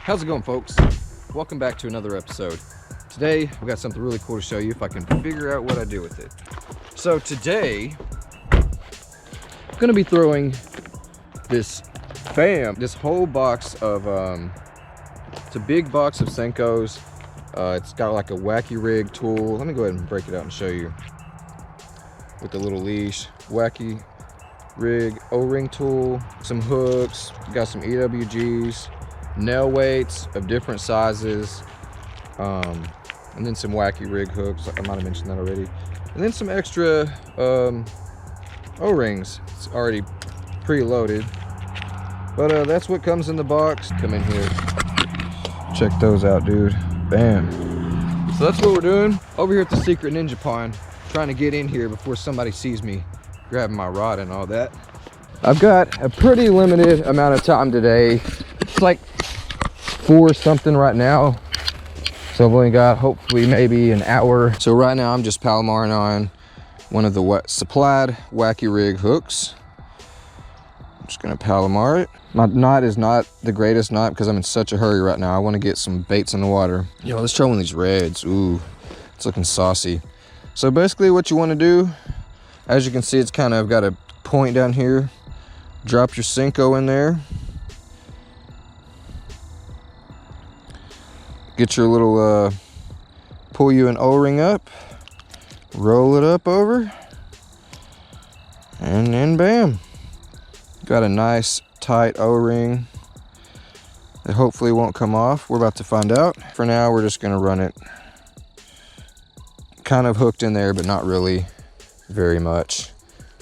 How's it going, folks? Welcome back to another episode. Today, we got something really cool to show you if I can figure out what I do with it. So today, I'm gonna be throwing this whole box of, it's a big box of Senkos. It's got like a wacky rig tool. Let me go ahead and break it out and show you. With the little leash, wacky rig O-ring tool, some hooks, got some EWGs, nail weights of different sizes, and then some wacky rig hooks. I might have mentioned that already, and then some extra O-rings. It's already pre-loaded, but that's what comes in the box. Come in here, check those out, dude. Bam. So that's what we're doing over here at the Secret Ninja Pond, trying to get in here before somebody sees me grabbing my rod and all that. I've got a pretty limited amount of time today. It's like 4 something right now, so I've only got hopefully maybe an hour. So right now I'm just Palomaring on one of the supplied wacky rig hooks. I'm just gonna Palomar it. My knot is not the greatest knot because I'm in such a hurry right now. I want to get some baits in the water. Yo, let's try one of these reds. Ooh, it's looking saucy. So basically what you want to do, as you can see, it's kind of got a point down here. Drop your Senko in there. Get your little, pull you an O-ring up, roll it up over, and then bam. Got a nice tight O-ring that hopefully won't come off. We're about to find out. For now, we're just gonna run it kind of hooked in there, but not really very much.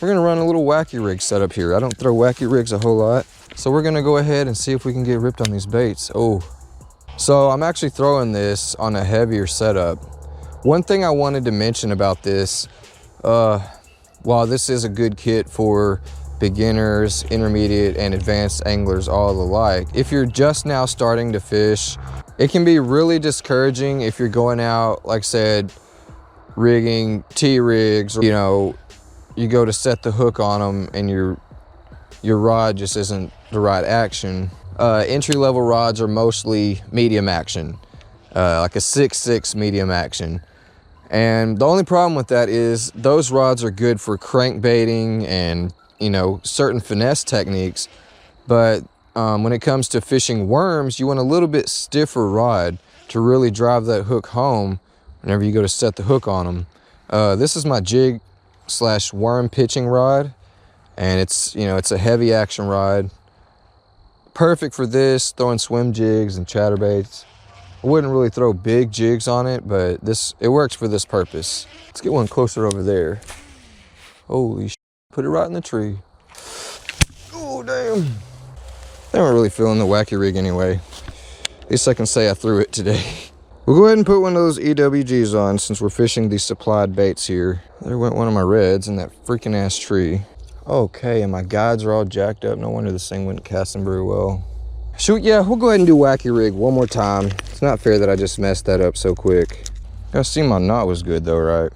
We're gonna run a little wacky rig setup here. I don't throw wacky rigs a whole lot, so we're gonna go ahead and see if we can get ripped on these baits. Oh. So I'm actually throwing this on a heavier setup. One thing I wanted to mention about this, while this is a good kit for beginners, intermediate, and advanced anglers all alike, if you're just now starting to fish, it can be really discouraging if you're going out, like I said, rigging T-rigs, or, you know, you go to set the hook on them and your rod just isn't the right action. Entry-level rods are mostly medium action, like a 6.6 medium action. And the only problem with that is those rods are good for crankbaiting and, you know, certain finesse techniques. But when it comes to fishing worms, you want a little bit stiffer rod to really drive that hook home whenever you go to set the hook on them. This is my jig/worm pitching rod, and it's, you know, it's a heavy action rod. Perfect for this, throwing swim jigs and chatterbaits. I wouldn't really throw big jigs on it, but it works for this purpose. Let's get one closer over there. Holy shit, put it right in the tree. Oh, damn. They weren't really feeling the wacky rig anyway. At least I can say I threw it today. We'll go ahead and put one of those EWGs on since we're fishing these supplied baits here. There went one of my reds in that freaking ass tree. Okay, and my guides are all jacked up. No wonder this thing wasn't casting very well. Shoot, yeah, we'll go ahead and do wacky rig one more time. It's not fair that I just messed that up so quick. Gotta see my knot was good though, right?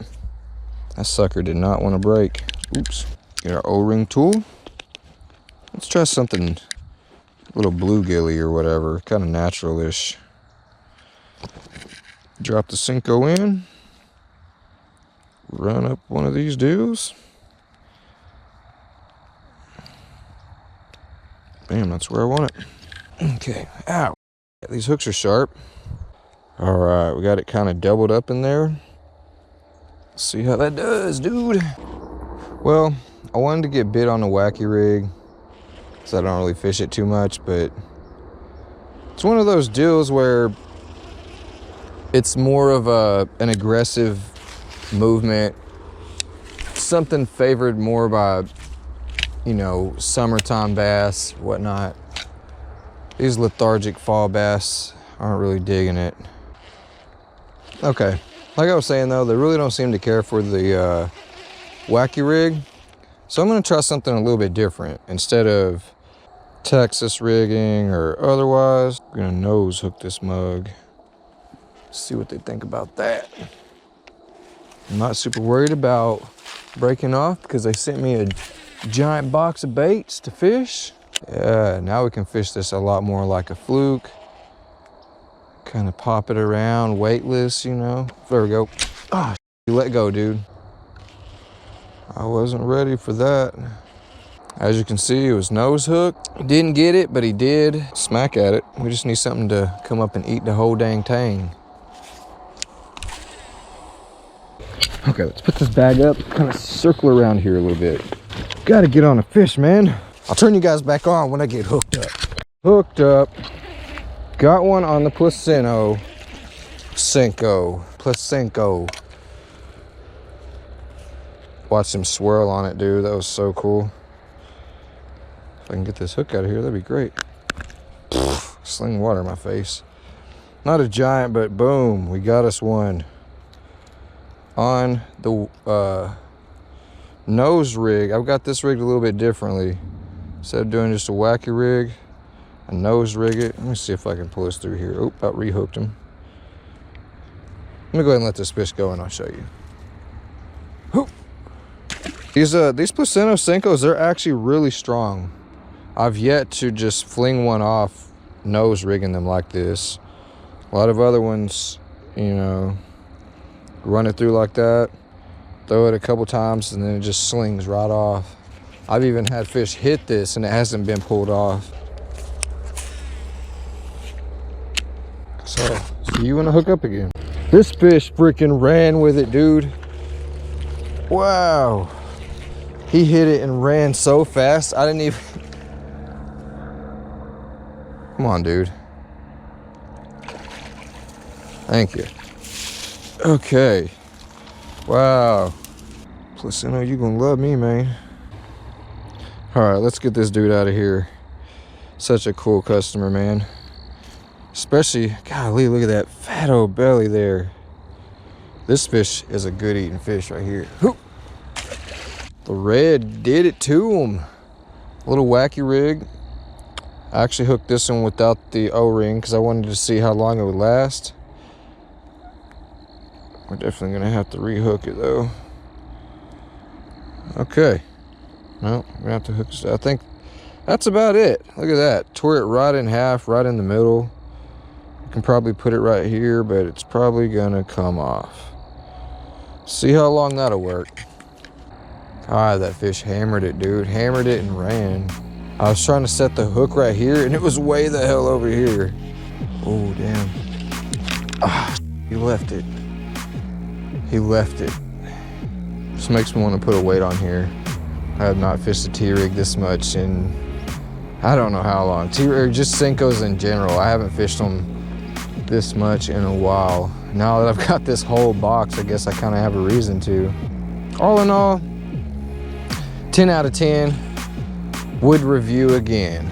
That sucker did not want to break. Oops. Get our O-ring tool. Let's try something a little bluegilly or whatever, kind of natural-ish. Drop the Senko in. Run up one of these deals. Bam, that's where I want it. Okay, ow. These hooks are sharp. All right, we got it kind of doubled up in there. Let's see how that does, dude. Well, I wanted to get bit on the wacky rig, so I don't really fish it too much, but it's one of those deals where it's more of an aggressive movement, something favored more by, you know, summertime bass, whatnot. These lethargic fall bass aren't really digging it. Okay, like I was saying though, they really don't seem to care for the wacky rig. So I'm gonna try something a little bit different. Instead of Texas rigging or otherwise, I'm gonna nose hook this mug. See what they think about that. I'm not super worried about breaking off because they sent me a giant box of baits to fish. Yeah, now we can fish this a lot more like a fluke. Kind of pop it around, weightless, you know. There we go. Ah, you let go, dude. I wasn't ready for that. As you can see, it was nose hook. Didn't get it, but he did smack at it. We just need something to come up and eat the whole dang tang. Okay, let's put this bag up, kind of circle around here a little bit. Gotta get on a fish, man. I'll turn you guys back on when I get hooked up. Hooked up. Got one on the Plusinno Senko. Plusinno. Watch him swirl on it, dude. That was so cool. If I can get this hook out of here, that'd be great. Sling water in my face. Not a giant, but boom, we got us one. On the nose rig, I've got this rigged a little bit differently. Instead of doing just a wacky rig, I nose rig it. Let me see if I can pull this through here. Oh, about rehooked him. Let me go ahead and let this fish go and I'll show you. Whoop. These Plusinno Senkos, they're actually really strong. I've yet to just fling one off nose rigging them like this. A lot of other ones, you know, run it through like that, throw it a couple times, and then it just slings right off. I've even had fish hit this and it hasn't been pulled off. So, see you when I hook up again. This fish freaking ran with it, dude. Wow. He hit it and ran so fast, I didn't even... Come on, dude. Thank you. Okay. Wow. Plusinno, you gonna love me, man. All right, let's get this dude out of here. Such a cool customer, man. Especially, golly, look at that fat old belly there. This fish is a good eating fish right here. Whoop. The red did it to him. A little wacky rig. I actually hooked this one without the O-ring because I wanted to see how long it would last. We're definitely gonna have to rehook it though. Okay. No, we're gonna have to hook this. I think that's about it. Look at that. Tore it right in half, right in the middle. I can probably put it right here, but it's probably gonna come off. See how long that'll work. Ah, that fish hammered it, dude. Hammered it and ran. I was trying to set the hook right here, and it was way the hell over here. Oh, damn. Ah, he left it. He left it. Just makes me want to put a weight on here. I have not fished a T-rig this much in I don't know how long. T-rig, just Senkos in general. I haven't fished them this much in a while. Now that I've got this whole box, I guess I kind of have a reason to. All in all, 10 out of 10. Would review again.